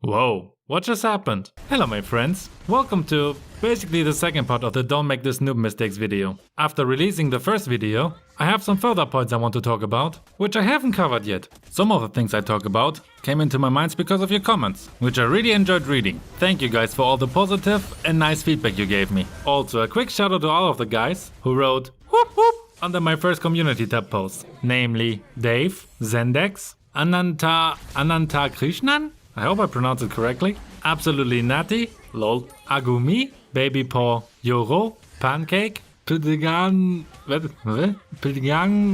Whoa, what just happened? Hello my friends, welcome to basically the second part of the Don't Make This Noob Mistakes video. After releasing the first video, I have some further points I want to talk about, which I haven't covered yet. Some of the things I talk about came into my minds because of your comments, which I really enjoyed reading. Thank you guys for all the positive and nice feedback you gave me. Also a quick shout out to all of the guys who wrote whoop whoop under my first community tab post, namely Dave, Zendex, Ananta Krishnan? I hope I pronounced it correctly. Absolutely Natty, lol, Agumi, Baby Paw, Youre, Pancake, Pilgang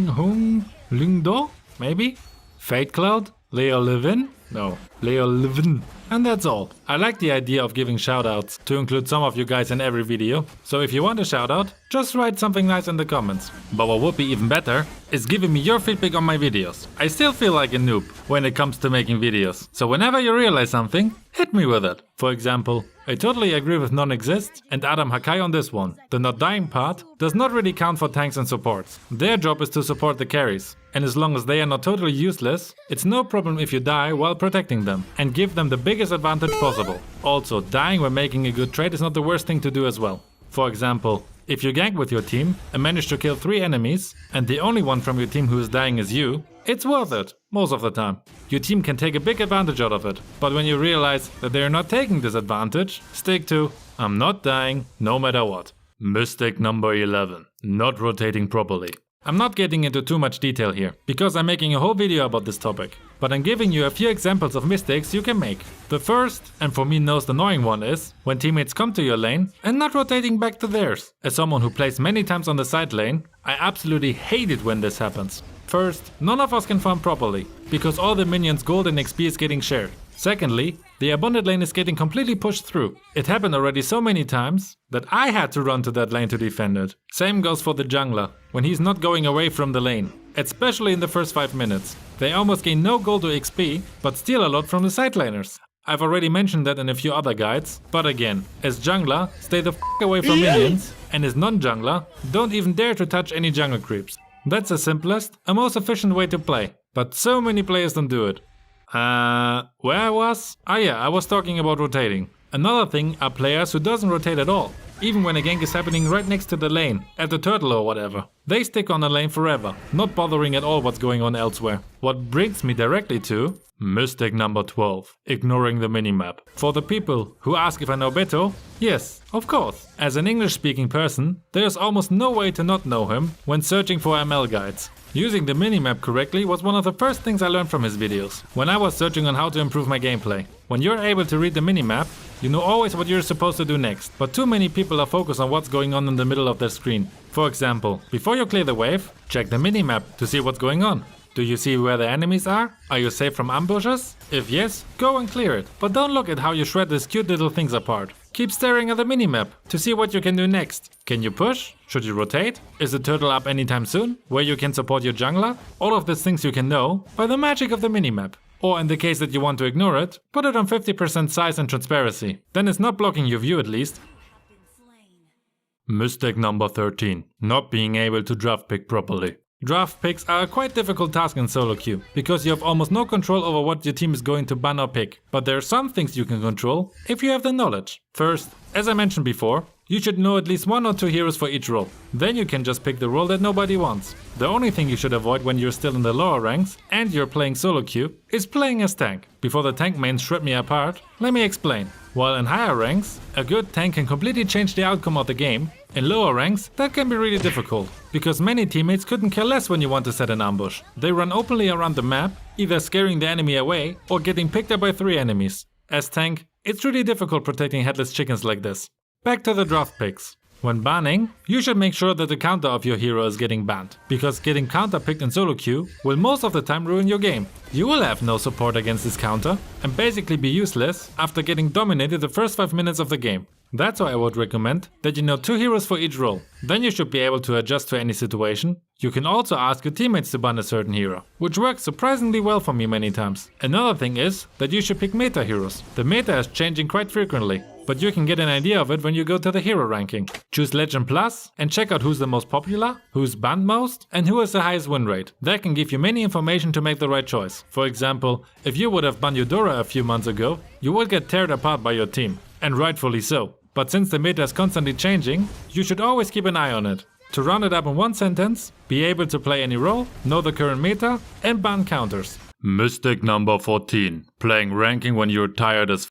Hung Lungdo, maybe? Fate Cloud, Leo Levin, and that's all. I like the idea of giving shoutouts to include some of you guys in every video, so if you want a shoutout, just write something nice in the comments. But what would be even better is giving me your feedback on my videos. I still feel like a noob when it comes to making videos, so whenever you realize something, hit me with it. For example, I totally agree with non-exist and Adam Hakai on this one. The not dying part does not really count for tanks and supports. Their job is to support the carries, and as long as they are not totally useless, it's no problem if you die while protecting them and give them the biggest advantage possible. Also, dying when making a good trade is not the worst thing to do as well. For example, if you gank with your team and manage to kill 3 enemies and the only one from your team who is dying is you, it's worth it, most of the time. Your team can take a big advantage out of it, but when you realize that they are not taking this advantage, stick to I'm not dying no matter what. Mistake number 11, not rotating properly. I'm not getting into too much detail here, because I'm making a whole video about this topic, but I'm giving you a few examples of mistakes you can make. The first, and for me most annoying one, is when teammates come to your lane and not rotating back to theirs. As someone who plays many times on the side lane, I absolutely hate it when this happens. First, none of us can farm properly, because all the minions' gold and XP is getting shared. Secondly, the abundant lane is getting completely pushed through. It happened already so many times that I had to run to that lane to defend it. Same goes for the jungler, when he's not going away from the lane, especially in the first 5 minutes. They almost gain no gold or XP, but steal a lot from the side laners. I've already mentioned that in a few other guides, but again, as jungler, stay the f away from minions, and as non-jungler, don't even dare to touch any jungle creeps. That's the simplest and most efficient way to play, but so many players don't do it. Where I was? I was talking about rotating. Another thing are players who doesn't rotate at all, even when a gank is happening right next to the lane, at the turtle or whatever. They stick on the lane forever, not bothering at all what's going on elsewhere. What brings me directly to mistake number 12, ignoring the minimap. For the people who ask if I know Beto, yes, of course. As an English-speaking person, there's almost no way to not know him when searching for ML guides. Using the minimap correctly was one of the first things I learned from his videos, when I was searching on how to improve my gameplay. When you're able to read the minimap, you know always what you're supposed to do next, but too many people are focused on what's going on in the middle of their screen. For example, before you clear the wave, check the minimap to see what's going on. Do you see where the enemies are? Are you safe from ambushes? If yes, go and clear it. But don't look at how you shred these cute little things apart. Keep staring at the minimap to see what you can do next. Can you push? Should you rotate? Is the turtle up anytime soon? Where you can support your jungler? All of these things you can know by the magic of the minimap. Or in the case that you want to ignore it, put it on 50% size and transparency. Then it's not blocking your view at least. Mistake number 13, not being able to draft pick properly. Draft picks are a quite difficult task in solo queue, because you have almost no control over what your team is going to ban or pick. But there are some things you can control if you have the knowledge. First, as I mentioned before, you should know at least 1 or 2 heroes for each role. Then you can just pick the role that nobody wants. The only thing you should avoid when you're still in the lower ranks and you're playing solo queue is playing as tank. Before the tank mains shred me apart, let me explain. While in higher ranks, a good tank can completely change the outcome of the game, in lower ranks that can be really difficult, because many teammates couldn't care less when you want to set an ambush. They run openly around the map, either scaring the enemy away or getting picked up by 3 enemies. As tank, it's really difficult protecting headless chickens like this. Back to the draft picks. When banning, you should make sure that the counter of your hero is getting banned, because getting counter picked in solo queue will most of the time ruin your game. You will have no support against this counter and basically be useless after getting dominated the first 5 minutes of the game. That's why I would recommend that you know 2 heroes for each role. Then you should be able to adjust to any situation You can also ask your teammates to ban a certain hero, which works surprisingly well for me many times. Another thing is that you should pick meta heroes. The meta is changing quite frequently, but you can get an idea of it when you go to the hero ranking. Choose Legend Plus and check out who's the most popular, who's banned most, and who has the highest win rate. That can give you many information to make the right choice. For example, if you would have banned youre a few months ago, you would get teared apart by your team, and rightfully so. But since the meta is constantly changing, you should always keep an eye on it. To round it up in one sentence, be able to play any role, know the current meta, and ban counters. Mistake number 14. Playing ranking when you're tired as f***.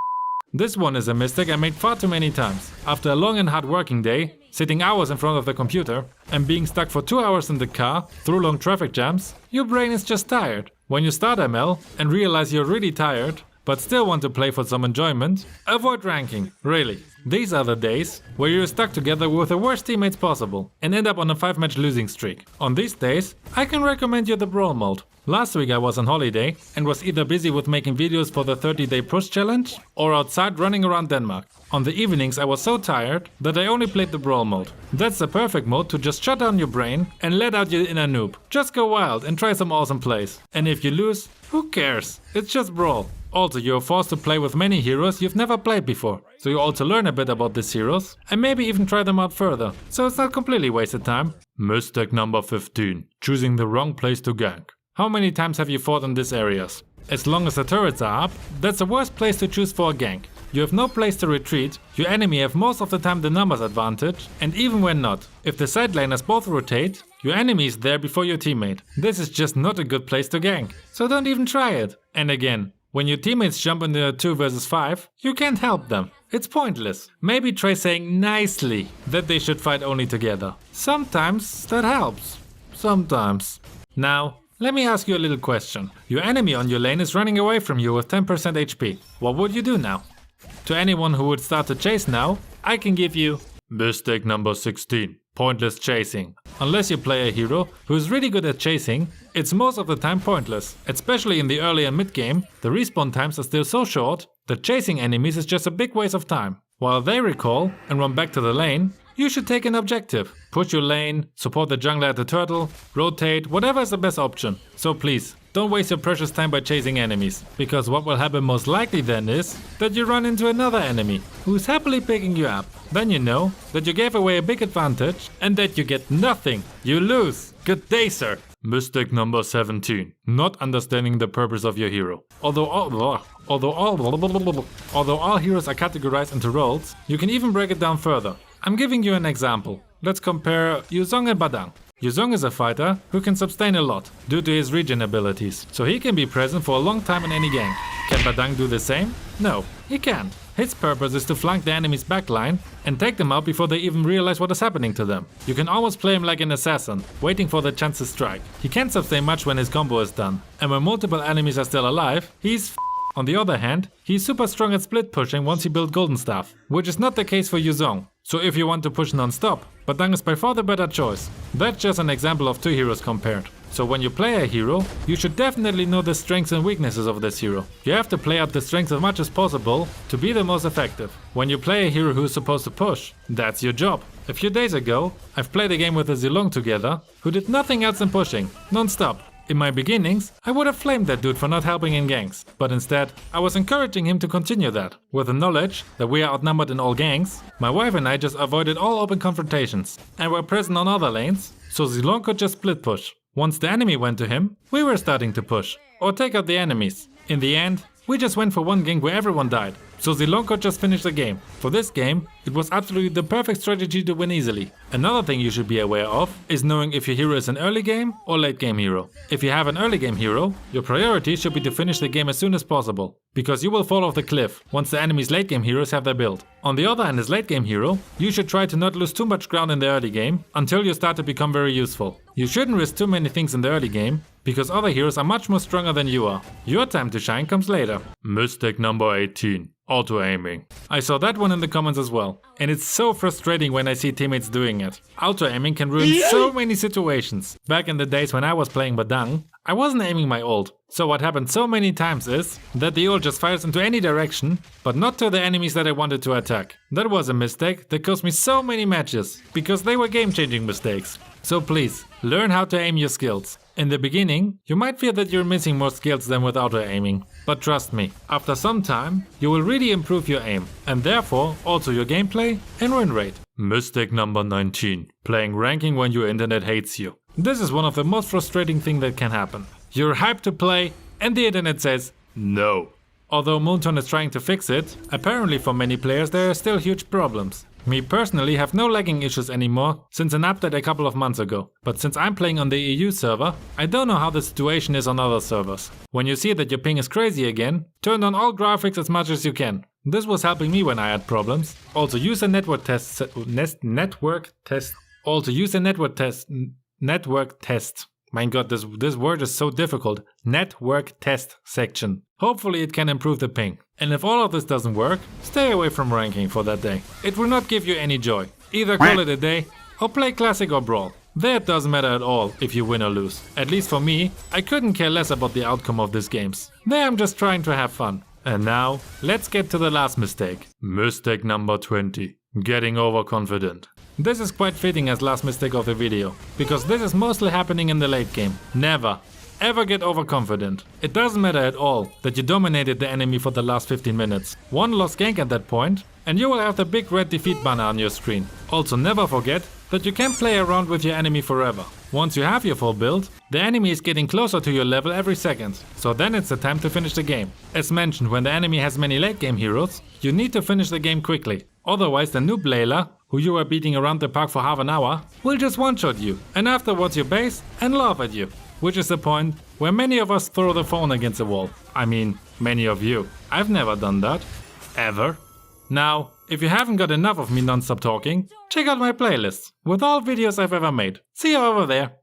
This one is a mistake I made far too many times. After a long and hard working day, sitting hours in front of the computer, and being stuck for 2 hours in the car through long traffic jams, your brain is just tired. When you start ML and realize you're really tired, but still want to play for some enjoyment, avoid ranking, really. These are the days where you're stuck together with the worst teammates possible and end up on a 5-match losing streak. On these days, I can recommend you the Brawl mode. Last week I was on holiday and was either busy with making videos for the 30-day push challenge or outside running around Denmark. On the evenings I was so tired that I only played the Brawl mode. That's the perfect mode to just shut down your brain and let out your inner noob. Just go wild and try some awesome plays. And if you lose, who cares? It's just Brawl. Also, you're forced to play with many heroes you've never played before, so you also learn a bit about these heroes and maybe even try them out further, so it's not completely wasted time. Mistake number 15. Choosing the wrong place to gank. How many times have you fought in these areas? As long as the turrets are up, that's the worst place to choose for a gank. You have no place to retreat, your enemy have most of the time the numbers advantage, and even when not, if the side laners both rotate, your enemy is there before your teammate. This is just not a good place to gank, so don't even try it. And again, when your teammates jump into a 2 vs 5, you can't help them. It's pointless. Maybe try saying nicely that they should fight only together. Sometimes that helps. Sometimes. Now, let me ask you a little question. Your enemy on your lane is running away from you with 10% HP. What would you do now? To anyone who would start to chase now, I can give you mistake number 16. Pointless chasing. Unless you play a hero who is really good at chasing, it's most of the time pointless. Especially in the early and mid game, the respawn times are still so short that chasing enemies is just a big waste of time. While they recall and run back to the lane, you should take an objective. Push your lane, support the jungler at the turtle, rotate, whatever is the best option. So please, don't waste your precious time by chasing enemies, because what will happen most likely then is that you run into another enemy who's happily picking you up. Then you know that you gave away a big advantage and that you get nothing. You lose. Good day, sir. Mistake number 17. Not understanding the purpose of your hero. Although all heroes are categorized into roles, you can even break it down further. I'm giving you an example. Let's compare Yuzong and Badang. Yuzong is a fighter who can sustain a lot due to his regen abilities, so he can be present for a long time in any gank. Can Badang do the same? No, he can't. His purpose is to flank the enemy's backline and take them out before they even realize what is happening to them. You can almost play him like an assassin, waiting for the chance to strike. He can't sustain much when his combo is done, and when multiple enemies are still alive, he's On the other hand, he's super strong at split pushing once he built Golden Staff, which is not the case for Yuzong. So if you want to push non-stop, Badang is by far the better choice. That's just an example of two heroes compared. So when you play a hero, you should definitely know the strengths and weaknesses of this hero. You have to play up the strengths as much as possible to be the most effective. When you play a hero who is supposed to push, that's your job. A few days ago, I've played a game with a Zilong together, who did nothing else than pushing, non-stop. In my beginnings, I would have flamed that dude for not helping in ganks, but instead, I was encouraging him to continue that. With the knowledge that we are outnumbered in all ganks, my wife and I just avoided all open confrontations, and were present on other lanes, so Zilong could just split push. Once the enemy went to him, we were starting to push, or take out the enemies. In the end, we just went for one gank where everyone died, so Zilong could just finish the game. For this game, it was absolutely the perfect strategy to win easily. Another thing you should be aware of is knowing if your hero is an early game or late game hero. If you have an early game hero, your priority should be to finish the game as soon as possible, because you will fall off the cliff once the enemy's late game heroes have their build. On the other hand, as late game hero, you should try to not lose too much ground in the early game until you start to become very useful. You shouldn't risk too many things in the early game, because other heroes are much more stronger than you are. Your time to shine comes later. Mistake number 18. Auto-aiming. I saw that one in the comments as well, and it's so frustrating when I see teammates doing it. Auto-aiming can ruin so many situations. Back in the days when I was playing Badang, I wasn't aiming my ult. So what happened so many times is that the ult just fires into any direction, but not to the enemies that I wanted to attack. That was a mistake that cost me so many matches, because they were game-changing mistakes. So please, learn how to aim your skills. In the beginning, you might feel that you're missing more skills than with auto aiming. But trust me, after some time, you will really improve your aim, and therefore also your gameplay and win rate. Mistake number 19. Playing ranking when your internet hates you. This is one of the most frustrating things that can happen. You're hyped to play, and the internet says no. Although Moonton is trying to fix it, apparently for many players there are still huge problems. Me personally have no lagging issues anymore since an update a couple of months ago. But since I'm playing on the EU server, I don't know how the situation is on other servers. When you see that your ping is crazy again, turn on all graphics as much as you can. This was helping me when I had problems. Also use a network test. My god, this word is so difficult. Network test section. Hopefully it can improve the ping. And if all of this doesn't work, stay away from ranking for that day. It will not give you any joy. Either call it a day or play classic or brawl. That doesn't matter at all if you win or lose. At least for me, I couldn't care less about the outcome of these games. There I'm just trying to have fun. And now, let's get to the last mistake. Mistake number 20. Getting overconfident. This is quite fitting as last mistake of the video, because this is mostly happening in the late game. Never, ever get overconfident. It doesn't matter at all that you dominated the enemy for the last 15 minutes. One lost gank at that point, and you will have the big red defeat banner on your screen. Also never forget that you can't play around with your enemy forever. Once you have your full build, the enemy is getting closer to your level every second. So then it's the time to finish the game. As mentioned, when the enemy has many late game heroes, you need to finish the game quickly. Otherwise the noob Layla, who you are beating around the park for half an hour, will just one-shot you and afterwards your base and laugh at you. Which is the point where many of us throw the phone against the wall. I mean, many of you. I've never done that. Ever. Now, if you haven't got enough of me non-stop talking, check out my playlist with all videos I've ever made. See you over there.